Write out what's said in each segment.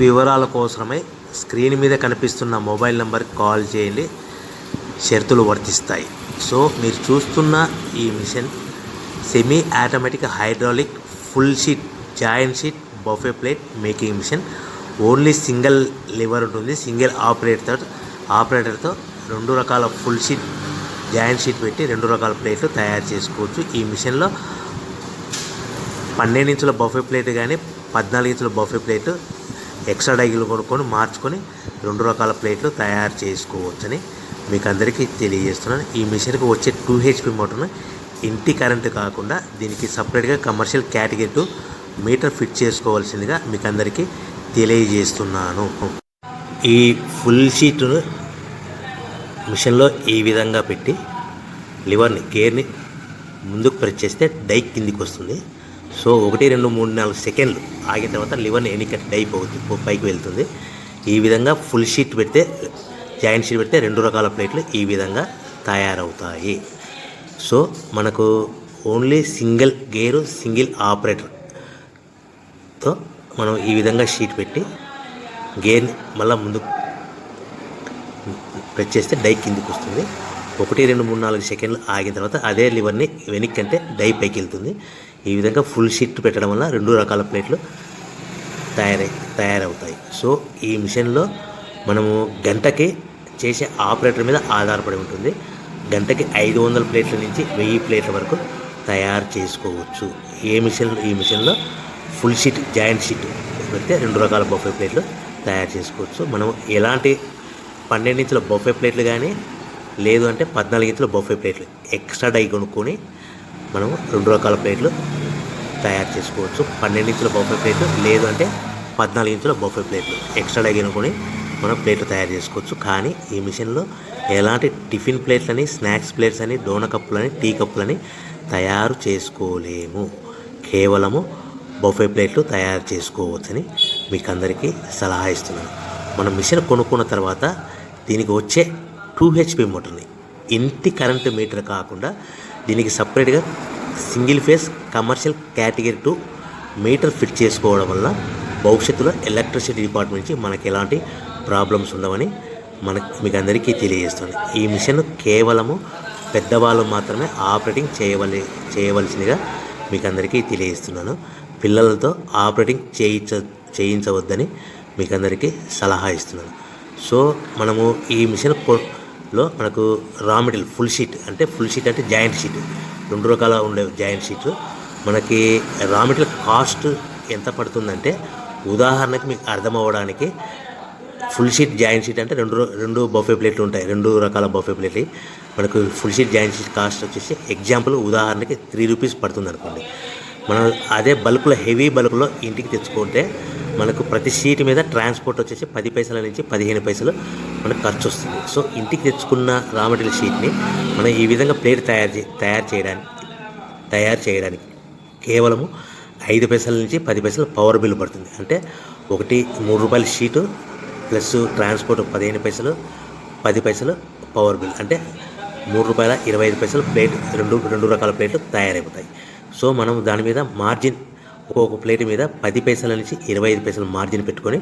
వివరాల కోసమై స్క్రీన్ మీద కనిపిస్తున్న మొబైల్ నెంబర్కి కాల్ చేయండి. షరతులు వర్తిస్తాయి. సో మీరు చూస్తున్న ఈ machine semi automatic hydraulic full sheet joint sheet buffet plate making machine. Only single lever ఉంటుంది. సింగిల్ ఆపరేటర్తో 2 రకాల ఫుల్ షీట్ జాయింట్ షీట్ పెట్టి 2 రకాల ప్లేట్లు తయారు చేసుకోవచ్చు. ఈ మిషన్లో 12 ఇంచుల బఫే ప్లేట్ కానీ 14 ఇంచుల బఫే ప్లేట్ ఎక్స్ట్రా డైగులు కొనుక్కొని మార్చుకొని 2 రకాల ప్లేట్లు తయారు చేసుకోవచ్చని మీకు అందరికీ తెలియజేస్తున్నాను. ఈ మిషన్కి వచ్చే 2 HP మోటార్ను ఇంటి కరెంటు కాకుండా దీనికి సపరేట్గా కమర్షియల్ కేటగిరీ 2 మీటర్ ఫిట్ చేసుకోవాల్సిందిగా మీకు అందరికీ తెలియజేస్తున్నాను. ఈ ఫుల్ షీట్ను మిషన్లో ఈ విధంగా పెట్టి లివర్ని గేర్ని ముందుకు ప్రెస్ చేస్తే డై కిందికి వస్తుంది. సో 1 2 3 4 సెకండ్లు ఆగిన తర్వాత లివర్ని ఎన్నికట్ డై పైకి వెళ్తుంది. ఈ విధంగా ఫుల్ షీట్ పెడితే జాయింట్ షీట్ పెడితే 2 రకాల ప్లేట్లు ఈ విధంగా తయారవుతాయి. సో మనకు ఓన్లీ సింగిల్ గేరు సింగిల్ ఆపరేటర్తో మనం ఈ విధంగా షీట్ పెట్టి గేర్ని మళ్ళీ ముందుకు ప్రెస్ చేస్తే డై కిందికి వస్తుంది. 1 2 3 4 సెకండ్లు ఆగిన తర్వాత అదే లివర్ని వెనక్కి అంటే డై పైకి వెళ్తుంది. ఈ విధంగా ఫుల్ షీట్ పెట్టడం వల్ల 2 రకాల ప్లేట్లు తయారవుతాయి. సో ఈ మిషన్లో మనము గంటకి చేసే ఆపరేటర్ మీద ఆధారపడి ఉంటుంది. గంటకి 500 ప్లేట్ల నుంచి 1000 ప్లేట్ల వరకు తయారు చేసుకోవచ్చు. ఈ మిషన్లో ఫుల్ షీట్ జాయింట్ షీట్ పెడితే 2 రకాల బఫే ప్లేట్లు తయారు చేసుకోవచ్చు. మనం ఎలాంటి 12 ఇంచుల బఫే ప్లేట్లు కానీ లేదు అంటే 14 ఇంచుల బఫే ప్లేట్లు ఎక్స్ట్రా డై కొనుక్కొని మనం 2 రకాల ప్లేట్లు తయారు చేసుకోవచ్చు. 12 ఇంచుల బఫే ప్లేట్లు లేదు అంటే 14 ఇంచుల బఫే ప్లేట్లు ఎక్స్ట్రా డై కొనుక్కొని మనం ప్లేట్లు తయారు చేసుకోవచ్చు. కానీ ఈ మిషన్లో ఎలాంటి టిఫిన్ ప్లేట్లని స్నాక్స్ ప్లేట్స్ అని డోన కప్పులని టీ కప్పులని తయారు చేసుకోలేము. కేవలము బఫే ప్లేట్లు తయారు చేసుకోవచ్చని మీకు అందరికీ సలహా ఇస్తున్నాను. మనం మిషన్ కొనుక్కున్న తర్వాత దీనికి వచ్చే 2 HP మోటార్ని ఇంటి కరెంటు మీటర్ కాకుండా దీనికి సపరేట్గా single phase commercial category 2 metre fit చేసుకోవడం వల్ల భవిష్యత్తులో ఎలక్ట్రిసిటీ డిపార్ట్మెంట్ నుంచి మనకి ఎలాంటి ప్రాబ్లమ్స్ ఉండవని మీకు అందరికీ తెలియజేస్తుంది. ఈ మిషన్ కేవలము పెద్దవాళ్ళు మాత్రమే ఆపరేటింగ్ చేయవలసిందిగా మీకు అందరికీ తెలియజేస్తున్నాను. పిల్లలతో ఆపరేటింగ్ చేయించవద్దని మీకు అందరికీ సలహా ఇస్తున్నాను. సో మనము ఈ మిషన్లో మనకు రా మెటీరియల్ ఫుల్ షీట్ అంటే జాయింట్ షీట్ 2 రకాల ఉండే జాయింట్ షీట్ మనకి రా మెటీరియల్ కాస్ట్ ఎంత పడుతుందంటే ఉదాహరణకి మీకు అర్థం అవ్వడానికి ఫుల్ షీట్ జాయింట్ షీట్ అంటే 2 బఫే ప్లేట్లు ఉంటాయి. 2 రకాల బఫే ప్లేట్లు మనకు full sheet joint sheet cost వచ్చేసి ఎగ్జాంపుల్ ఉదాహరణకి 3 రూపీస్ పడుతుంది అనుకోండి. మనం అదే బల్క్లో హెవీ బల్క్లో ఇంటికి తెచ్చుకుంటే మనకు ప్రతి షీట్ మీద ట్రాన్స్పోర్ట్ వచ్చేసి 10 పైసల నుంచి 15 పైసలు మనకు ఖర్చు వస్తుంది. సో ఇంటికి తెచ్చుకున్న రా మెటీరియల్ షీట్ని మనం ఈ విధంగా ప్లేట్ తయారు చేయడానికి కేవలము 5 పైసల నుంచి 10 పైసలు పవర్ బిల్ పడుతుంది. అంటే 3 రూపాయల షీటు ప్లస్ ట్రాన్స్పోర్ట్ 15 పైసలు 10 పైసలు పవర్ బిల్ అంటే 3 రూపాయల 25 పైసలు ప్లేట్ 2 రకాల ప్లేట్లు తయారైపోతాయి. సో మనం దాని మీద మార్జిన్ ఒక్కొక్క ప్లేట్ మీద 10 పైసల నుంచి 25 పైసలు మార్జిన్ పెట్టుకొని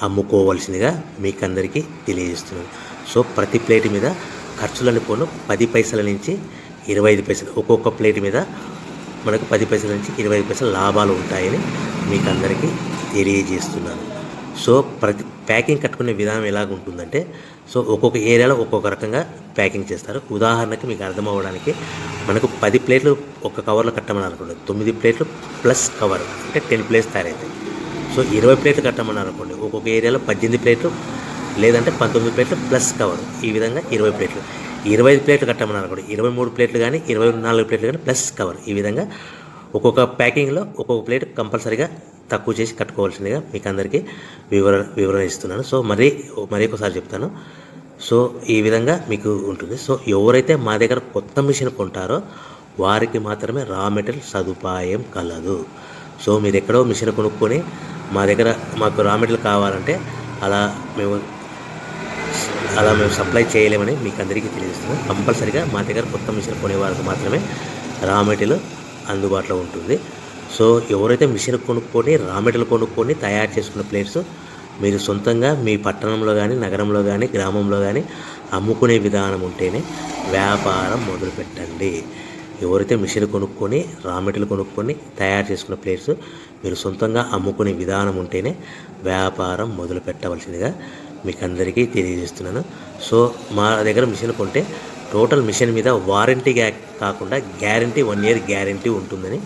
అమ్ముకోవాల్సిందిగా మీకు అందరికీ తెలియజేస్తున్నాను. సో ప్రతి ప్లేట్ మీద ఖర్చులని పోను 10 పైసల నుంచి 25 పైసలు ఒక్కొక్క ప్లేట్ మీద మనకు 10 పైసల నుంచి 25 పైసలు లాభాలు ఉంటాయని మీకు అందరికీ తెలియజేస్తున్నాను. సో ప్రతి ప్యాకింగ్ కట్టుకునే విధానం ఎలాగ ఉంటుందంటే సో ఒక్కొక్క ఏరియాలో ఒక్కొక్క రకంగా ప్యాకింగ్ చేస్తారు. ఉదాహరణకి మీకు అర్థం అవ్వడానికి మనకు 10 ప్లేట్లు ఒక కవర్లో కట్టమని అనుకోండి, 9 ప్లేట్లు ప్లస్ కవర్ అంటే 10 ప్లేట్స్ తయారవుతాయి. సో 20 ప్లేట్లు కట్టమని అనుకోండి, ఒక్కొక్క ఏరియాలో 18 ప్లేట్లు లేదంటే 19 ప్లేట్లు ప్లస్ కవర్ ఈ విధంగా 20 ప్లేట్లు. 25 ప్లేట్లు కట్టమని అనుకోండి, 23 ప్లేట్లు కానీ 24 ప్లేట్లు కానీ ప్లస్ కవర్ ఈ విధంగా ఒక్కొక్క ప్యాకింగ్లో ఒక్కొక్క ప్లేట్ కంపల్సరీగా తక్కువ చేసి కట్టుకోవాల్సిందిగా మీకు అందరికీ వివరణ ఇస్తున్నాను. సో మరీ ఒకసారి చెప్తాను. సో ఈ విధంగా మీకు ఉంటుంది. సో ఎవరైతే మా దగ్గర కొత్త మిషన్ కొంటారో వారికి మాత్రమే రా మెటీరియల్ సదుపాయం కలదు. సో మీరు ఎక్కడో మిషన్ కొనుక్కొని మాకు రా మెటీరియల్ కావాలంటే అలా మేము సప్లై చేయలేమని మీకు అందరికీ తెలియజేస్తున్నాం. కంపల్సరీగా మా దగ్గర కొత్త మిషన్ కొనే వారికి మాత్రమే రా మెటీరియల్ అందుబాటులో ఉంటుంది. సో ఎవరైతే మిషన్ కొనుక్కొని రా మెటీరియల్ కొనుక్కొని తయారు చేసుకున్న ప్లేట్స్ మీరు సొంతంగా మీ పట్టణంలో కానీ, నగరంలో కానీ, గ్రామంలో కానీ అమ్ముకునే విధానం ఉంటేనే వ్యాపారం మొదలుపెట్టండి. ఎవరైతే మిషన్ కొనుక్కొని, రా మెటీరియల్ కొనుక్కొని తయారు చేసుకున్న ప్లేట్స్ మీరు సొంతంగా అమ్ముకునే విధానం ఉంటేనే వ్యాపారం మొదలు పెట్టవలసిందిగా మీకు అందరికీ తెలియజేస్తున్నాను. సో మా దగ్గర మిషన్ కొంటే టోటల్ మిషన్ మీద వారంటీ కాకుండా గ్యారంటీ 1 ఇయర్ గ్యారంటీ ఉంటుందని